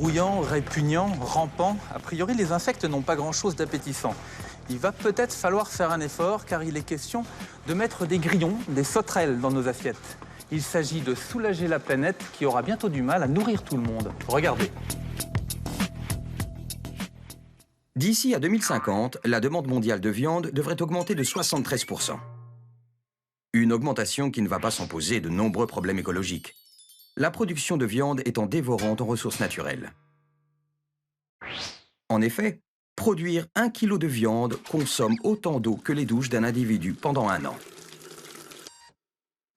grouillant, répugnant, rampant, a priori les insectes n'ont pas grand-chose d'appétissant. Il va peut-être falloir faire un effort car il est question de mettre des grillons, des sauterelles dans nos assiettes. Il s'agit de soulager la planète qui aura bientôt du mal à nourrir tout le monde. Regardez. D'ici à 2050, la demande mondiale de viande devrait augmenter de 73%. Une augmentation qui ne va pas sans poser de nombreux problèmes écologiques. La production de viande étant dévorante en ressources naturelles. En effet, produire 1 kg de viande consomme autant d'eau que les douches d'un individu pendant un an.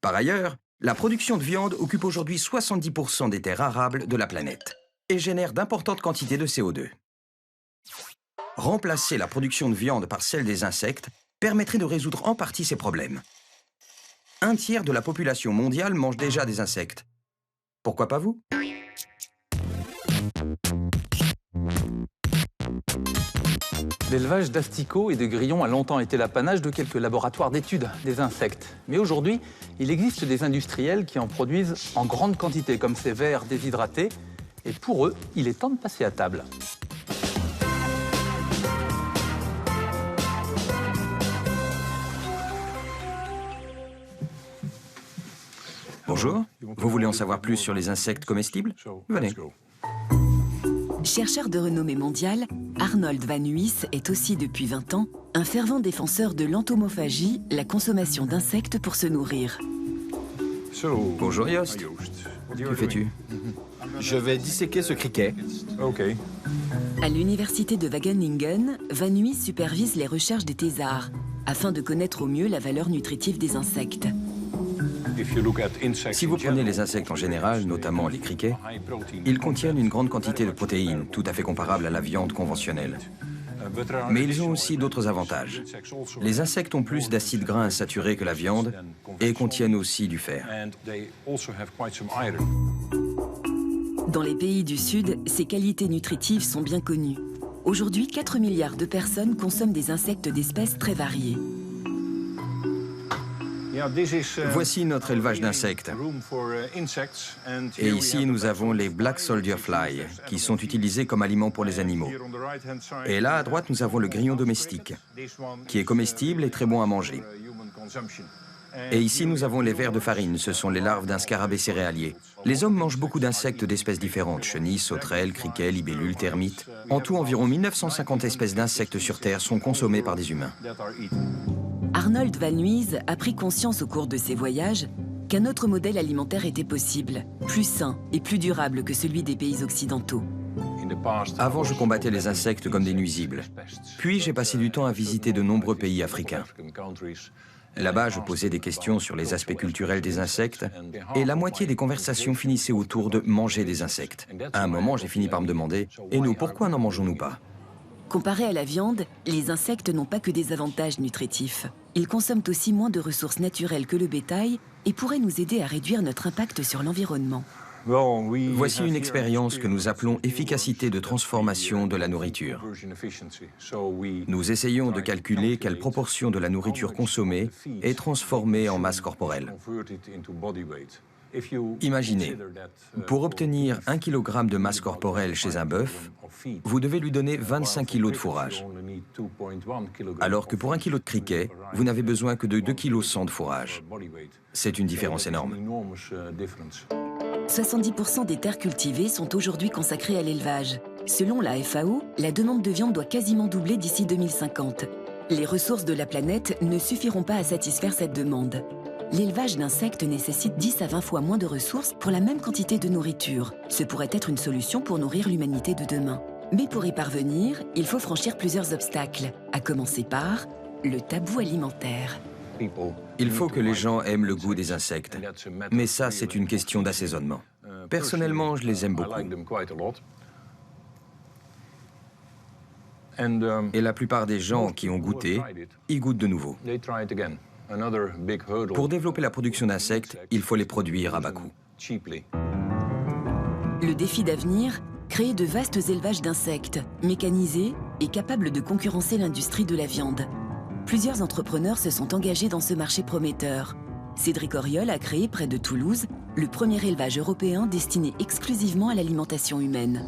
Par ailleurs, la production de viande occupe aujourd'hui 70% des terres arables de la planète et génère d'importantes quantités de CO2. Remplacer la production de viande par celle des insectes permettrait de résoudre en partie ces problèmes. Un tiers de la population mondiale mange déjà des insectes. Pourquoi pas vous? L'élevage d'asticots et de grillons a longtemps été l'apanage de quelques laboratoires d'études des insectes. Mais aujourd'hui, il existe des industriels qui en produisent en grande quantité, comme ces vers déshydratés. Et pour eux, il est temps de passer à table. Bonjour, vous voulez en savoir plus sur les insectes comestibles? Venez. Chercheur de renommée mondiale, Arnold van Nuys est aussi depuis 20 ans un fervent défenseur de l'entomophagie, la consommation d'insectes pour se nourrir. Bonjour Yost, que fais-tu? Je vais disséquer ce criquet. À l'université de Wageningen, Van Nuys supervise les recherches des thésards afin de connaître au mieux la valeur nutritive des insectes. Si vous prenez les insectes en général, notamment les criquets, ils contiennent une grande quantité de protéines, tout à fait comparable à la viande conventionnelle. Mais ils ont aussi d'autres avantages. Les insectes ont plus d'acides gras insaturés que la viande et contiennent aussi du fer. Dans les pays du Sud, ces qualités nutritives sont bien connues. Aujourd'hui, 4 milliards de personnes consomment des insectes d'espèces très variées. Voici notre élevage d'insectes. Et ici, nous avons les Black Soldier Fly, qui sont utilisés comme aliments pour les animaux. Et là, à droite, nous avons le grillon domestique, qui est comestible et très bon à manger. Et ici, nous avons les vers de farine, ce sont les larves d'un scarabée céréalier. Les hommes mangent beaucoup d'insectes d'espèces différentes, chenilles, sauterelles, criquets, libellules, termites. En tout, environ 1950 espèces d'insectes sur Terre sont consommées par des humains. Arnold van Nuys a pris conscience au cours de ses voyages qu'un autre modèle alimentaire était possible, plus sain et plus durable que celui des pays occidentaux. Avant, je combattais les insectes comme des nuisibles. Puis, j'ai passé du temps à visiter de nombreux pays africains. Là-bas, je posais des questions sur les aspects culturels des insectes et la moitié des conversations finissaient autour de manger des insectes. À un moment, j'ai fini par me demander « Et nous, pourquoi n'en mangeons-nous pas ?» Comparé à la viande, les insectes n'ont pas que des avantages nutritifs. Ils consomment aussi moins de ressources naturelles que le bétail et pourraient nous aider à réduire notre impact sur l'environnement. Voici une expérience que nous appelons efficacité de transformation de la nourriture. Nous essayons de calculer quelle proportion de la nourriture consommée est transformée en masse corporelle. Imaginez, pour obtenir 1 kg de masse corporelle chez un bœuf, vous devez lui donner 25 kg de fourrage. Alors que pour 1 kg de criquet, vous n'avez besoin que de 2,1 kg de fourrage. C'est une différence énorme. 70% des terres cultivées sont aujourd'hui consacrées à l'élevage. Selon la FAO, la demande de viande doit quasiment doubler d'ici 2050. Les ressources de la planète ne suffiront pas à satisfaire cette demande. L'élevage d'insectes nécessite 10 à 20 fois moins de ressources pour la même quantité de nourriture. Ce pourrait être une solution pour nourrir l'humanité de demain. Mais pour y parvenir, il faut franchir plusieurs obstacles, à commencer par le tabou alimentaire. Il faut que les gens aiment le goût des insectes. Mais ça, c'est une question d'assaisonnement. Personnellement, je les aime beaucoup. Et la plupart des gens qui ont goûté, y goûtent de nouveau. Pour développer la production d'insectes, il faut les produire à bas coût. Le défi d'avenir, créer de vastes élevages d'insectes, mécanisés et capables de concurrencer l'industrie de la viande. Plusieurs entrepreneurs se sont engagés dans ce marché prometteur. Cédric Auriol a créé près de Toulouse le premier élevage européen destiné exclusivement à l'alimentation humaine.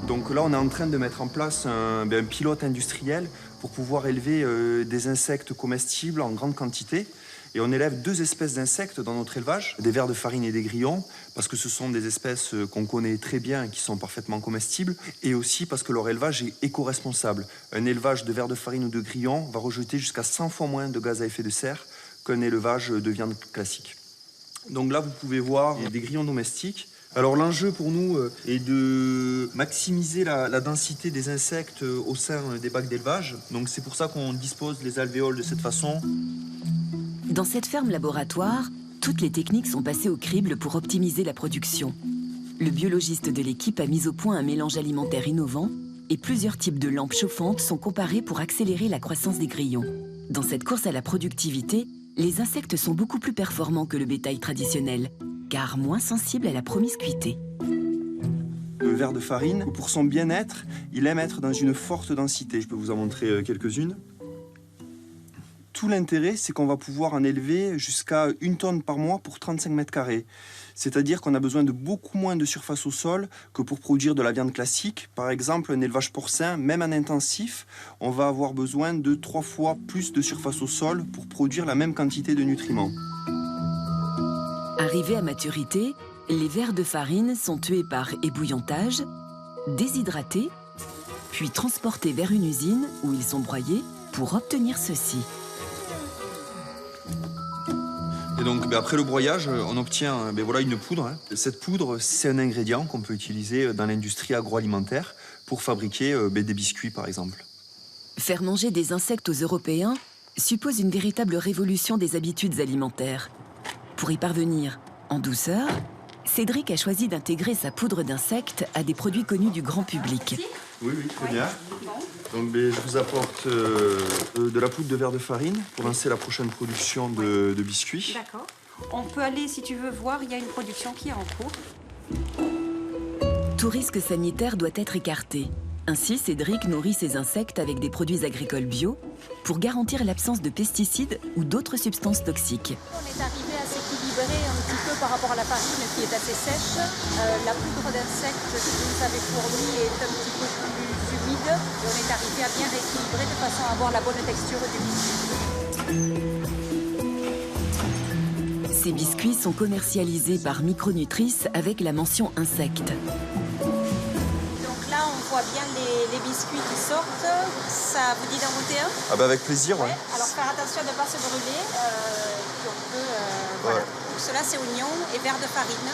Donc là, on est en train de mettre en place un pilote industriel pour pouvoir élever des insectes comestibles en grande quantité. Et on élève 2 espèces d'insectes dans notre élevage, des vers de farine et des grillons, parce que ce sont des espèces qu'on connaît très bien et qui sont parfaitement comestibles, et aussi parce que leur élevage est éco-responsable. Un élevage de vers de farine ou de grillons va rejeter jusqu'à 100 fois moins de gaz à effet de serre qu'un élevage de viande classique. Donc là, vous pouvez voir des grillons domestiques. Alors l'enjeu pour nous est de maximiser la densité des insectes au sein des bacs d'élevage. Donc c'est pour ça qu'on dispose les alvéoles de cette façon. Dans cette ferme laboratoire, toutes les techniques sont passées au crible pour optimiser la production. Le biologiste de l'équipe a mis au point un mélange alimentaire innovant et plusieurs types de lampes chauffantes sont comparés pour accélérer la croissance des grillons. Dans cette course à la productivité, les insectes sont beaucoup plus performants que le bétail traditionnel, car moins sensibles à la promiscuité. Le ver de farine, pour son bien-être, il aime être dans une forte densité. Je peux vous en montrer quelques-unes. Tout l'intérêt, c'est qu'on va pouvoir en élever jusqu'à 1 tonne par mois pour 35 mètres carrés. C'est-à-dire qu'on a besoin de beaucoup moins de surface au sol que pour produire de la viande classique. Par exemple, un élevage porcin, même en intensif, on va avoir besoin de 3 fois plus de surface au sol pour produire la même quantité de nutriments. Arrivés à maturité, les vers de farine sont tués par ébouillantage, déshydratés, puis transportés vers une usine où ils sont broyés pour obtenir ceci. Et donc après le broyage, on obtient une poudre. Cette poudre, c'est un ingrédient qu'on peut utiliser dans l'industrie agroalimentaire pour fabriquer des biscuits par exemple. Faire manger des insectes aux Européens suppose une véritable révolution des habitudes alimentaires. Pour y parvenir en douceur, Cédric a choisi d'intégrer sa poudre d'insectes à des produits connus du grand public. Oui, très bien. Donc je vous apporte de la poudre de verre de farine pour lancer la prochaine production de biscuits. D'accord. On peut aller, si tu veux voir, il y a une production qui est en cours. Tout risque sanitaire doit être écarté. Ainsi, Cédric nourrit ses insectes avec des produits agricoles bio pour garantir l'absence de pesticides ou d'autres substances toxiques. On est arrivé à s'équilibrer un petit peu par rapport à la farine qui est assez sèche. La poudre d'insectes que vous nous avez fournie est un petit peu plus humide. Et on est arrivé à bien rééquilibrer de façon à avoir la bonne texture du biscuit. Ces biscuits sont commercialisés par Micronutrice avec la mention insectes. Là, on voit bien les biscuits qui sortent. Ça vous dit d'en goûter un? Ah avec plaisir, ouais. Alors, faire attention de ne pas se brûler. Puis on peut, voilà. Donc, cela, c'est oignon et verre de farine.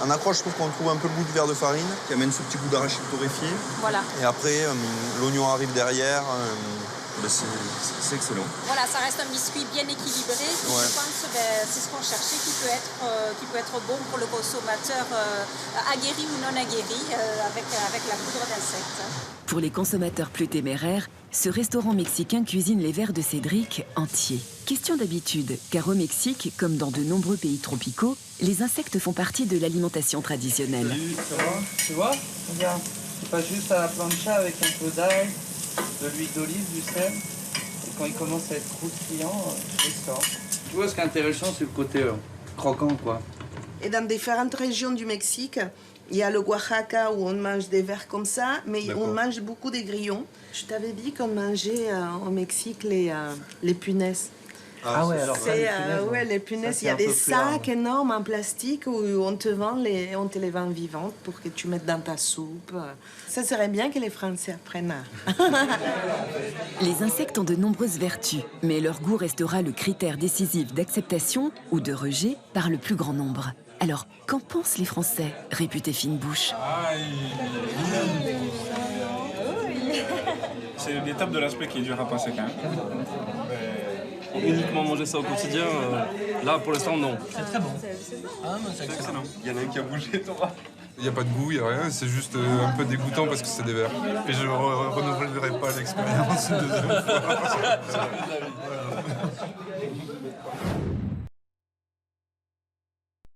En accroche, je trouve qu'on trouve un peu le goût du verre de farine, qui amène ce petit goût d'arachide torréfié. Voilà. Et après, l'oignon arrive derrière. C'est excellent. Voilà, ça reste un biscuit bien équilibré. Qui, ouais. Je pense que c'est ce qu'on cherchait, qui peut être bon pour le consommateur aguerri ou non aguerri, avec la poudre d'insectes. Pour les consommateurs plus téméraires, ce restaurant mexicain cuisine les vers de Cédric entiers. Question d'habitude, car au Mexique, comme dans de nombreux pays tropicaux, les insectes font partie de l'alimentation traditionnelle. Salut, ça va? Tu vois? Regarde, c'est pas juste à la plancha avec un peu d'ail, de l'huile d'olive, du sel. Et quand il commence à être croustillant, je les sors. Tu vois, ce qui est intéressant, c'est le côté croquant, quoi. Et dans différentes régions du Mexique, il y a le Oaxaca où on mange des vers comme ça, mais on mange beaucoup des grillons. Je t'avais dit qu'on mangeait au Mexique les punaises. Ah ouais, alors ça, les punaises, il y a des sacs énormes en plastique où on te les vend vivantes pour que tu mettes dans ta soupe. Ça serait bien que les Français apprennent à... Les insectes ont de nombreuses vertus, mais leur goût restera le critère décisif d'acceptation ou de rejet par le plus grand nombre. Alors, qu'en pensent les Français, réputés fine bouche? C'est l'étape de l'aspect qui est dur à passer quand même. Uniquement manger ça au quotidien, là pour l'instant non. C'est très bon. Ah non, c'est excellent. Il y en a un qui a bougé, toi. Il n'y a pas de goût, il n'y a rien, c'est juste un peu dégoûtant parce que c'est des vers. Et je ne renouvellerai pas l'expérience une deuxième fois.